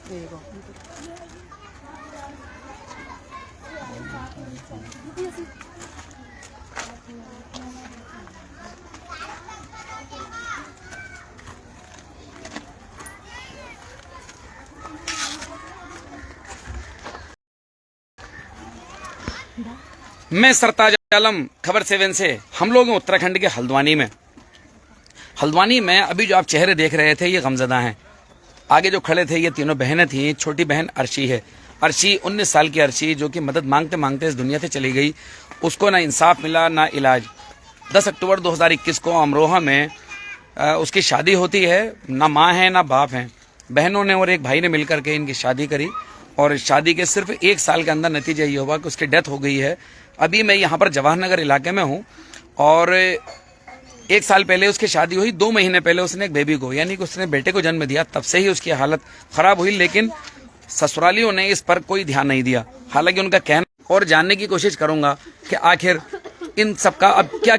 देखो मैं सरताज आलम, खबर 7 से। हम लोग हैं उत्तराखंड के हल्द्वानी में। अभी जो आप चेहरे देख रहे थे ये गमजदा हैं। आगे जो खड़े थे ये तीनों बहनें थीं। छोटी बहन अर्शी है। अर्शी 19 साल की अर्शी जो कि मदद मांगते मांगते इस दुनिया से चली गई। उसको ना इंसाफ मिला ना इलाज। 10 अक्टूबर 2021 को अमरोहा में उसकी शादी होती है। ना माँ है ना बाप है। बहनों ने और एक भाई ने मिलकर के इनकी शादी करी और शादी के सिर्फ 1 साल के अंदर नतीजा ये हुआ कि उसकी डेथ हो गई है। अभी मैं यहाँ पर जवाहर नगर इलाके में हूँ और 1 साल पहले उसकी शादी हुई। 2 महीने पहले उसने एक बेबी को यानी कि उसने बेटे को जन्म दिया। तब से ही उसकी हालत खराब हुई, लेकिन ससुरालियों ने इस पर कोई ध्यान नहीं दिया। हालांकि उनका कहना और जानने की कोशिश करूंगा कि आखिर इन सबका अब क्या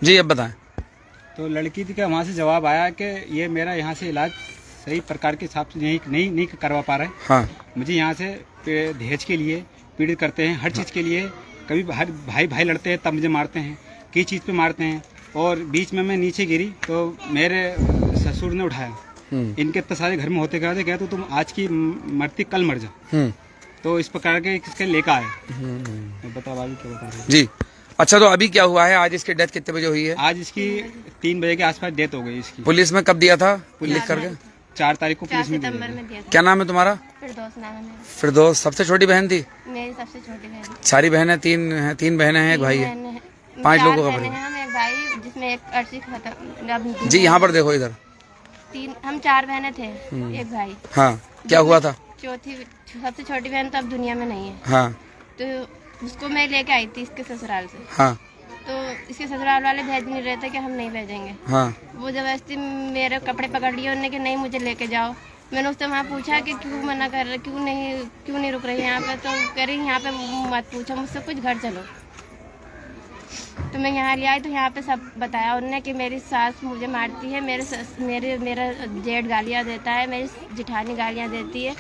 जी अब बताएं। तो लड़की का वहाँ से जवाब आया कि ये मेरा यहाँ से इलाज सही प्रकार के हिसाब से नहीं करवा पा रहे। हाँ। मुझे यहाँ से दहेज के लिए पीड़ित करते हैं, हर चीज़ के लिए। कभी भाई लड़ते हैं तब मुझे मारते हैं, किसी चीज़ पे मारते हैं। और बीच में मैं नीचे गिरी तो मेरे ससुर ने उठाया। इनके इतने सारे घर में होते गया तो तुम आज की मरती कल मर जाओ। तो इस प्रकार के किसके लेकर आए। बताओ आगे क्या बता रहे जी। अच्छा, तो अभी क्या हुआ है? आज इसकी डेथ कितने बजे हुई है? आज इसकी 3 बजे के आसपास डेथ हो गई इसकी। पुलिस में कब दिया था? लिख करके 4 तारीख को पुलिस में दिया। क्या नाम है तुम्हारा? फिरदौस नाम है मेरा। फिरदौस सबसे छोटी बहन थी? मेरी सबसे छोटी बहन। सारी बहनें 3 बहनें हैं, एक भाई है। 5 लोगों का परिवार। हम एक भाई जिसमें एक अर्शी खत्म। जी यहाँ पर देखो इधर। हम 4 बहनें थे, एक भाई। हाँ, क्या हुआ था? सबसे छोटी बहन तो अब दुनिया में नहीं है। हाँ। तो उसको मैं लेके आई थी इसके ससुराल से। हाँ। तो इसके ससुराल वाले भेज नहीं रहे थे कि हम नहीं भेजेंगे। हाँ। वो जबरदस्ती मेरे कपड़े पकड़ लिए उन्होंने कि नहीं मुझे लेके जाओ। मैंने उससे वहाँ पूछा कि क्यों मना कर रहे, क्यों नहीं रुक रही यहाँ पे। तो कह रही यहाँ पे मत पूछो मुझसे, कुछ घर चलो। तो मैं यहाँ ले आई तो यहाँ पे सब बताया उन्होंने कि मेरी सास मुझे मारती है, मेरा जेठ गालियाँ देता है, मेरी जिठानी गालियाँ देती है,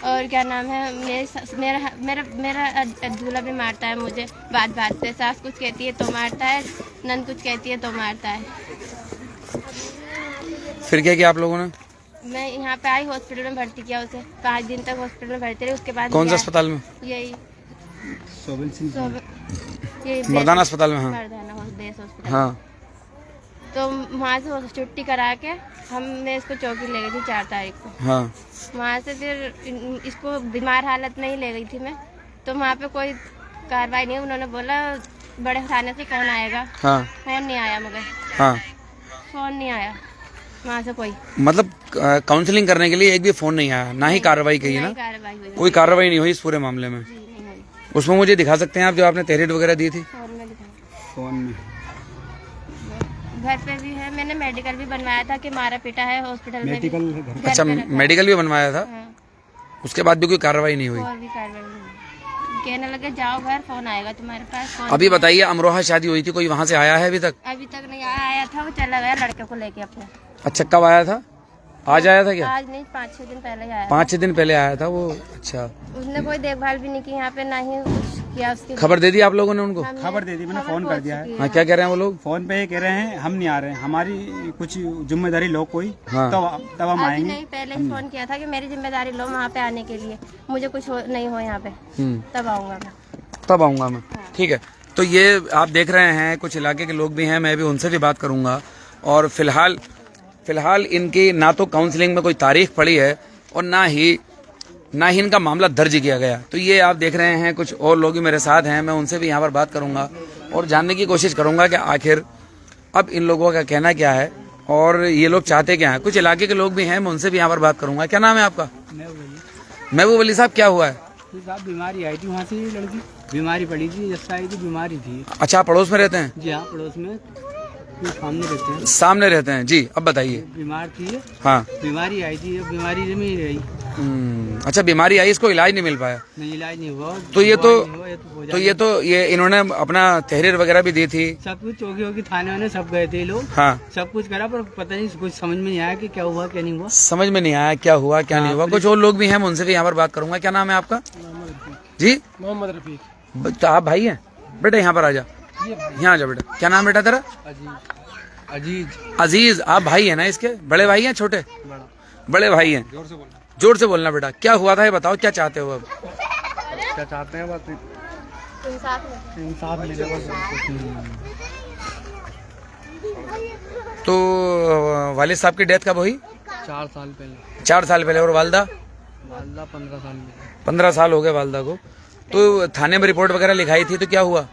और क्या नाम है मेरा दूल्हा भी मारता है मुझे। बात पे सास कुछ कहती है तो मारता है, नंद कुछ कहती है तो मारता है। फिर क्या किया आप लोगों ने? मैं यहाँ पे आई, हॉस्पिटल में भर्ती किया उसे। 5 दिन तक हॉस्पिटल में भर्ती रही। उसके बाद कौन सा अस्पताल में? यही मर्दाना अस्पताल में। हाँ। मर्दाना देश हॉस्पिटल। हाँ। तो वहाँ से छुट्टी करा के मैं इसको चौकी ले गई थी 4 तारीख को। हाँ। वहाँ से फिर इसको बीमार हालत में ही ले गई थी मैं। तो वहाँ पे कोई कार्रवाई नहीं। उन्होंने बोला बड़े थाने से फोन आएगा। हाँ। फोन नहीं आया मगर। हाँ। फोन नहीं आया वहाँ से कोई। मतलब काउंसलिंग करने के लिए एक भी फोन नहीं आया, ना ही कार्रवाई की है ना? कोई कार्रवाई नहीं हुई इस पूरे मामले में? उसमें मुझे दिखा सकते हैं आप जो आपने तहरीर वगैरह दी थी? फोन में घर पे भी है। मैंने मेडिकल भी बनवाया था कि मारा पीटा है हॉस्पिटल में। मेडिकल? अच्छा, मेडिकल भी बनवाया था। हाँ। उसके बाद भी कोई कार्रवाई नहीं हुई? कहने लगे जाओ घर, फोन आएगा तुम्हारे पास। अभी बताइए, अमरोहा शादी हुई थी, कोई वहाँ से आया है अभी तक? अभी तक नहीं आया था, वो चला गया लड़के को लेके अपने। अच्छा, कब आया था? आज आया था क्या? आज नहीं, 5-6 दिन पहले आया। 5-6 दिन पहले आया था वो। अच्छा। उसने कोई देखभाल भी नहीं की यहाँ पे, ना ही कुछ किया उसके। खबर दे दी आप लोगों ने उनको? खबर दे दी, मैंने फोन कर दिया है। हाँ, क्या कह रहे हैं वो लोग? फोन पे कह रहे हैं हम नहीं आ रहे, हमारी कुछ जिम्मेदारी लो कोई। हाँ। तब हम आएंगे। नहीं, पहले ही फोन किया था कि मेरी जिम्मेदारी लो वहाँ पे आने के लिए, मुझे कुछ नहीं हो यहाँ पे, तब आऊंगा मैं। ठीक है। तो ये आप देख रहे हैं कुछ इलाके के लोग भी हैं, मैं भी उनसे भी बात करूंगा। और फिलहाल इनकी ना तो काउंसलिंग में कोई तारीख पड़ी है और ना ही इनका मामला दर्ज किया गया। तो ये आप देख रहे हैं कुछ और लोग भी मेरे साथ हैं, मैं उनसे भी यहाँ पर बात करूंगा। और जानने की कोशिश करूंगा कि आखिर अब इन लोगों का कहना क्या है और ये लोग चाहते क्या हैं। कुछ इलाके के लोग भी हैं, मैं उनसे भी यहाँ पर बात करूंगा। क्या नाम है आपका? महबूब अली साहब, क्या हुआ है? साहब बीमारी आई थी वहाँ से, ये लड़की बीमारी पड़ी थी, जब से आई थी बीमारी थी। अच्छा, आप पड़ोस में रहते हैं? जी हाँ, पड़ोस में सामने रहते हैं। सामने रहते हैं जी। अब बताइए। बीमार थी ये, हाँ, बीमारी आई थी, अब बीमारी में ही रही। अच्छा, बीमारी आई, इसको इलाज नहीं मिल पाया। नहीं, इलाज नहीं हुआ। तो ये ये इन्होंने अपना तहरीर वगैरह भी दी थी। सब कुछ चौकी होगी, थाने में सब गए थे लोग। हाँ, सब कुछ करा, पर पता नहीं, कुछ समझ में नहीं आया कि क्या हुआ क्या नहीं हुआ। समझ में नहीं आया क्या हुआ क्या नहीं हुआ। कुछ और लोग भी हैं, मैं उनसे भी यहाँ पर बात करूंगा। क्या नाम है आपका? जी, मोहम्मद रफीक। तो आप भाई हैं बेटा? यहाँ पर आ जा, यहाँ आ जा बेटा। क्या नाम बेटा तेरा? अजीज। अजीज। आप भाई है ना इसके? बड़े भाई हैं छोटे? बड़े भाई हैं। जोर से बोलना बेटा। क्या हुआ था ये बताओ, क्या चाहते हो अब? क्या चाहते हैं? बात इंसाफ मिले बस। तो वालिद साहब की डेथ कब हुई? 4 साल पहले। 4 साल पहले। और वालदा? वालदा 15 साल में। 15 साल हो गए वालदा को। तो थाने में रिपोर्ट वगैरह लिखाई थी, तो क्या हुआ?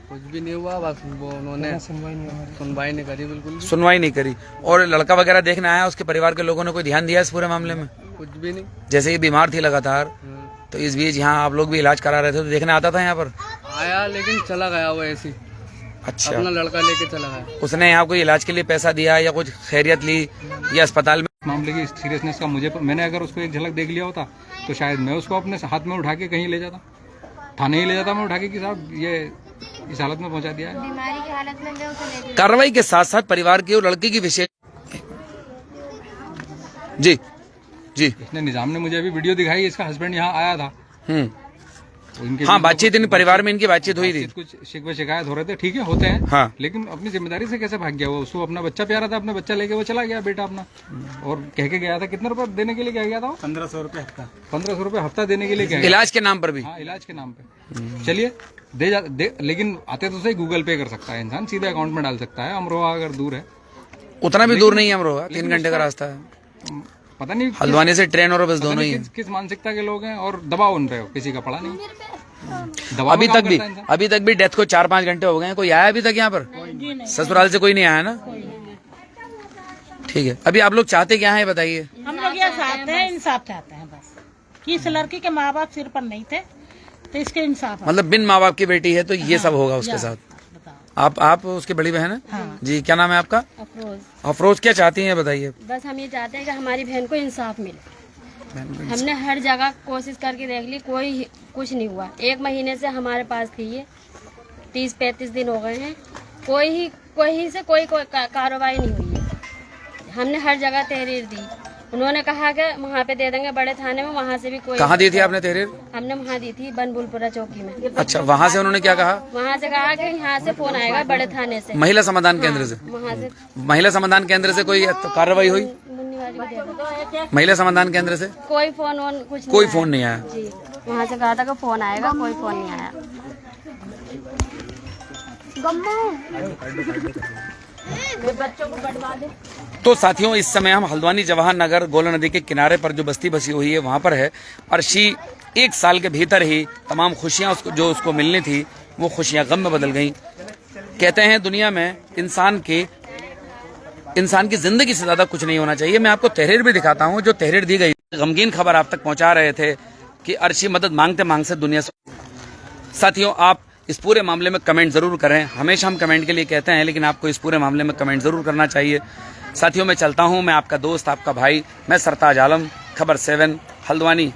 कुछ भी नहीं हुआ, बस वो उन्होंने सुनवाई नहीं करी, बिल्कुल भी। सुनवाई नहीं करी। और लड़का वगैरह देखने आया, उसके परिवार के लोगों ने कोई ध्यान दिया इस पूरे मामले में? कुछ भी नहीं। जैसे ही बीमार थी लगातार, तो इस बीच यहाँ आप लोग भी इलाज करा रहे थे, तो देखने आता था यहाँ पर? आया, लेकिन चला गया वो ऐसे ही। अच्छा, अपना लड़का लेके चला गया। उसने यहाँ कोई इलाज के लिए पैसा दिया या कुछ खैरियत ली या अस्पताल में? मामले की सीरियसनेस का मैंने अगर उसको एक झलक देख लिया होता तो शायद मैं उसको अपने हाथ में उठा के कहीं ले जाता, थाने ही ले जाता मैं उठा के कि साहब ये इस हालत में पहुंचा दिया है। बीमारी की हालत में मैं उसे लेके कार्रवाई के साथ साथ परिवार की और लड़के की विशेष जी जी इसने निजाम ने मुझे अभी वीडियो दिखाई, इसका हस्बैंड यहाँ आया था। इनके हाँ, बातचीत इन परिवार में इनकी बातचीत हुई थी। कुछ शिकवे शिकायत हो रहे थे, ठीक है, होते हैं। हाँ, लेकिन अपनी जिम्मेदारी से कैसे भाग गया वो? उसको अपना बच्चा प्यारा था, अपना बच्चा लेके वो चला गया, बेटा अपना, और कह के गया था। कितने रुपए देने के लिए क्या गया था? 1500 रुपए हफ्ता। 1500 रुपए हफ्ता देने के लिए गया। इलाज के नाम पर भी? हाँ, इलाज के नाम पे। चलिए लेकिन आते तो सही गूगल पे कर सकता है इंसान, सीधे अकाउंट में डाल सकता है। अमरोहा अगर दूर है, उतना भी दूर नहीं है अमरोहा, 3 घंटे का रास्ता है। पता नहीं हल्द्वानी से ट्रेन और बस दोनों ही है। किस मानसिकता के लोग हैं, और दबाव उन पे हो, किसी का पड़ा नहीं। अभी तक भी डेथ को 4-5 घंटे हो गए हैं। कोई आया अभी तक यहाँ पर? ससुराल से कोई नहीं आया ना? ठीक है। अभी आप लोग चाहते क्या है बताइए? हम लोग यह चाहते हैं, इंसाफ चाहते हैं बस, कि इस लड़की के माँ बाप सिर पर नहीं थे, तो इसके इंसाफ। मतलब बिन माँ बाप की बेटी है तो ये सब होगा उसके साथ। आप उसकी बड़ी बहन है? हाँ। जी, क्या नाम है आपका? अफरोज। अफरोज, क्या चाहती हैं बताइए? बस हम ये चाहते हैं कि हमारी बहन को इंसाफ मिले। हमने हर जगह कोशिश करके देख ली, कोई कुछ नहीं हुआ। 1 महीने से हमारे पास थी ये, 30-35 दिन हो गए हैं, कोई कार्रवाई नहीं हुई है। हमने हर जगह तहरीर दी, उन्होंने कहा कि वहाँ पे दे देंगे बड़े थाने में, वहाँ से भी कोई। कहाँ दी थी आपने तहरीर? हमने वहाँ दी थी बनबुलपुरा चौकी में। अच्छा, वहाँ से उन्होंने क्या कहा? वहाँ से कहा कि यहाँ से फोन आएगा बड़े थाने से, महिला समाधान केंद्र से। वहाँ से महिला समाधान केंद्र से कोई कार्रवाई हुई? मुन्नी वाली को दे दो। महिला समाधान केंद्र से कोई फोन कुछ कोई फोन नहीं आया? जी, वहाँ से कहा था कि फोन आएगा, कोई फोन नहीं आया। बच्चों को बढ़वा दे। तो साथियों, इस समय हम हल्द्वानी जवाहर नगर गोला नदी के किनारे पर जो बस्ती बसी हुई है वहाँ पर है। अर्शी 1 साल के भीतर ही तमाम खुशियाँ जो उसको मिलनी थी वो खुशियाँ गम में बदल गईं। कहते हैं दुनिया में इंसान की जिंदगी से ज्यादा कुछ नहीं होना चाहिए। मैं आपको तहरीर भी दिखाता हूँ, जो तहरीर दी गई। गमगीन खबर आप तक पहुँचा रहे थे कि अर्शी मदद मांगते मांगते दुनिया से। साथियों, आप इस पूरे मामले में कमेंट जरूर करें। हमेशा हम कमेंट के लिए कहते हैं, लेकिन आपको इस पूरे मामले में कमेंट जरूर करना चाहिए। साथियों, मैं चलता हूं। मैं आपका दोस्त, आपका भाई, मैं सरताज आलम, खबर 7 हल्द्वानी।